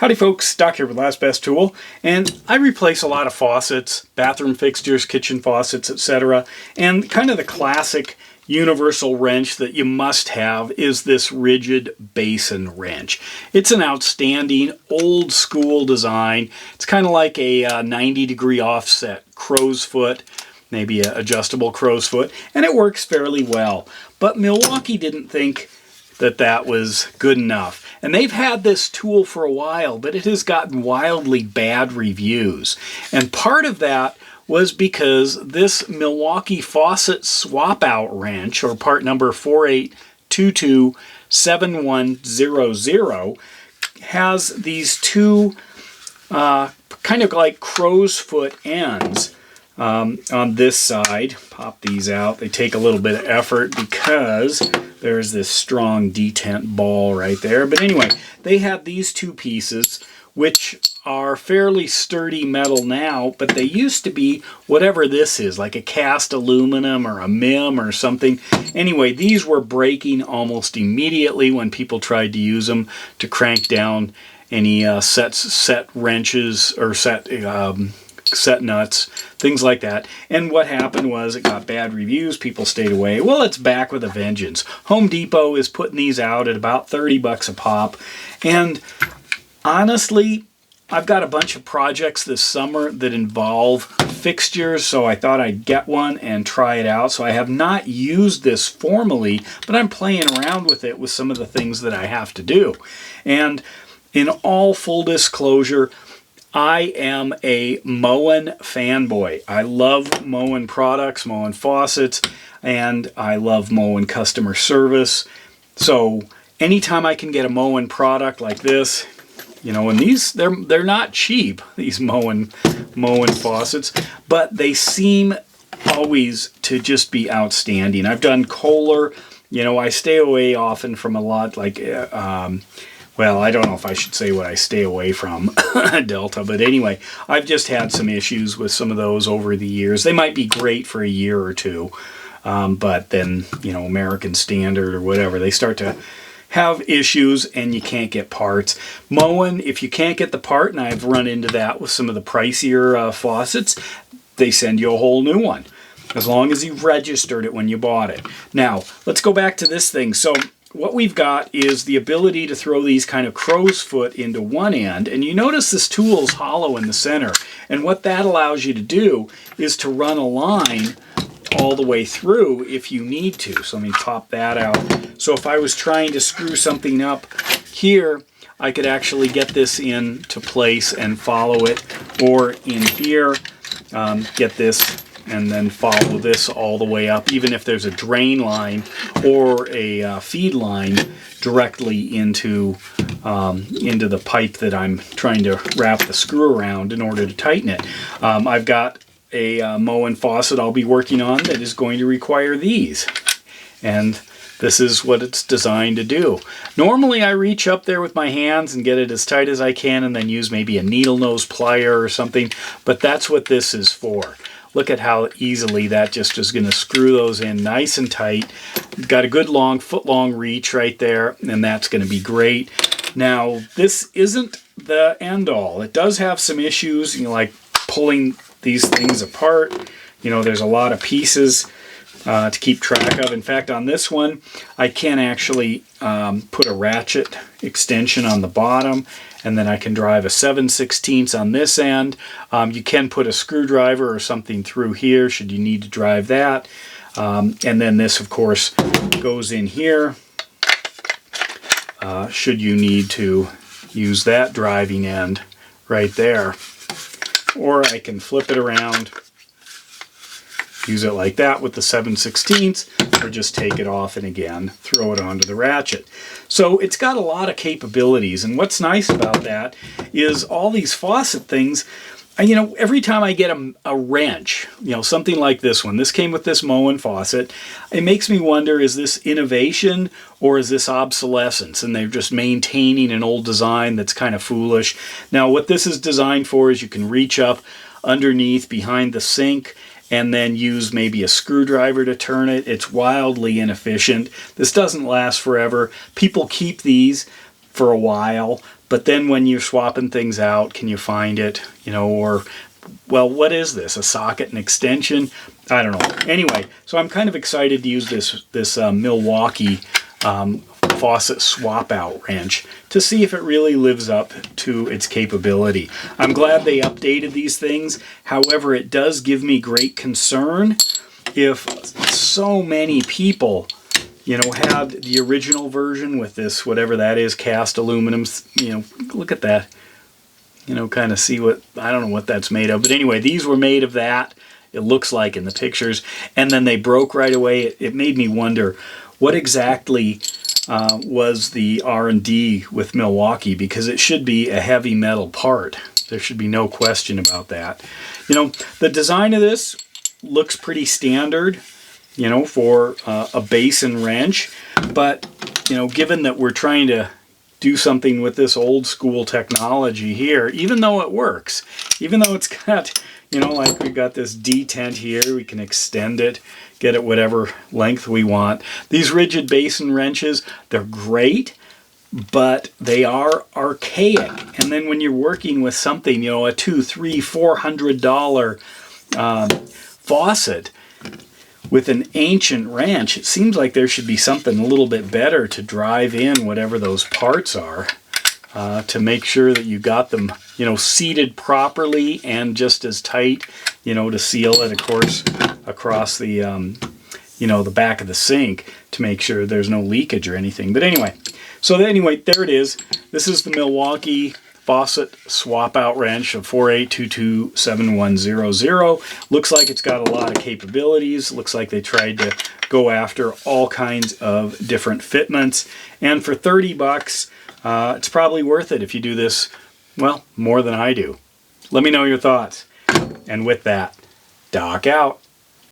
Howdy folks, Doc here with Last Best Tool, and I replace a lot of faucets, bathroom fixtures, kitchen faucets, etc. And kind of the classic universal wrench that you must have is this rigid basin wrench. It's an outstanding old school design. It's kind of like a 90-degree offset crow's foot, maybe an adjustable crow's foot, and it works fairly well. But Milwaukee didn't think that that was good enough. And they've had this tool for a while, but it has gotten wildly bad reviews. And part of that was because this Milwaukee Faucet Swap-Out Wrench, or part number 48227100, has these two kind of like crow's foot ends. On this side, pop these out. They take a little bit of effort because there's this strong detent ball right there. But anyway, they have these two pieces, which are fairly sturdy metal now, but they used to be whatever this is, like a cast aluminum or a MIM or something. Anyway, these were breaking almost immediately when people tried to use them to crank down any set wrenches or set nuts, things like that. And what happened was it got bad reviews, people stayed away. Well, it's back with a vengeance. Home Depot is putting these out at about 30 bucks a pop. And honestly, I've got a bunch of projects this summer that involve fixtures, so I thought I'd get one and try it out. So I have not used this formally, but I'm playing around with it with some of the things that I have to do. And in all full disclosure, I am a Moen fanboy. I love Moen products, Moen faucets, and I love Moen customer service. So anytime I can get a Moen product like this, you know, and these they're not cheap, these Moen faucets, but they seem always to just be outstanding. I've done Kohler, you know, I stay away often from a lot like well, I don't know if I should say what I stay away from, Delta, but anyway, I've just had some issues with some of those over the years. They might be great for a year or two, but then, you know, American Standard or whatever, they start to have issues and you can't get parts. Moen, if you can't get the part, and I've run into that with some of the pricier faucets, they send you a whole new one, as long as you registered it when you bought it. Now, let's go back to this thing. So what we've got is the ability to throw these kind of crow's foot into one end, and you notice this tool's hollow in the center, and what that allows you to do is to run a line all the way through if you need to. So let me pop that out. So if I was trying to screw something up here, I could actually get this into place and follow it, or in here, get this and then follow this all the way up, even if there's a drain line or a feed line directly into the pipe that I'm trying to wrap the screw around in order to tighten it. I've got a Moen faucet I'll be working on that is going to require these, and this is what it's designed to do. Normally I reach up there with my hands and get it as tight as I can and then use maybe a needle nose plier or something, but that's what this is for. Look at how easily that just is going to screw those in nice and tight. Got a good long foot-long reach right there, and that's going to be great. Now, this isn't the end-all. It does have some issues, you know, like pulling these things apart. You know, there's a lot of pieces to keep track of. In fact, on this one, I can actually put a ratchet extension on the bottom, and then I can drive a 7/16 on this end. You can put a screwdriver or something through here should you need to drive that. And then this, of course, goes in here should you need to use that driving end right there. Or I can flip it around, use it like that with the 7/16, or just take it off and again throw it onto the ratchet. So it's got a lot of capabilities, and what's nice about that is all these faucet things, you know, every time I get a wrench, you know, something like this one, this came with this Moen faucet, it makes me wonder, is this innovation or is this obsolescence? And they're just maintaining an old design that's kind of foolish. Now, what this is designed for is you can reach up underneath behind the sink and then use maybe a screwdriver to turn it. It's wildly inefficient. This doesn't last forever. People keep these for a while, but then when you're swapping things out, can you find it? You know, or, well, what is this? A socket and extension? I don't know. Anyway, so I'm kind of excited to use this Milwaukee Faucet Swap-Out Wrench to see if it really lives up to its capability. I'm glad they updated these things. However, it does give me great concern if so many people, you know, had the original version with this, whatever that is, cast aluminum, you know, look at that. You know, kind of see what, I don't know what that's made of. But anyway, these were made of that, it looks like in the pictures. And then they broke right away. It made me wonder, what exactly was the R&D with Milwaukee? Because it should be a heavy metal part. There should be no question about that. You know, the design of this looks pretty standard, you know, for a basin wrench. But, you know, given that we're trying to do something with this old school technology here, even though it works, even though it's got, you know, like we've got this detent here, we can extend it, get it whatever length we want. These rigid basin wrenches, they're great, but they are archaic. And then when you're working with something, you know, a $200, $300, $400 faucet with an ancient wrench, it seems like there should be something a little bit better to drive in whatever those parts are, to make sure that you got them, you know, seated properly and just as tight, you know, to seal it, of course, across the, you know, the back of the sink to make sure there's no leakage or anything. But anyway, so anyway, there it is. This is the Milwaukee Faucet Swap-Out Wrench of 48227100. Looks like it's got a lot of capabilities. Looks like they tried to go after all kinds of different fitments. And for 30 bucks, it's probably worth it if you do this, well, more than I do. Let me know your thoughts. And with that, Doc out.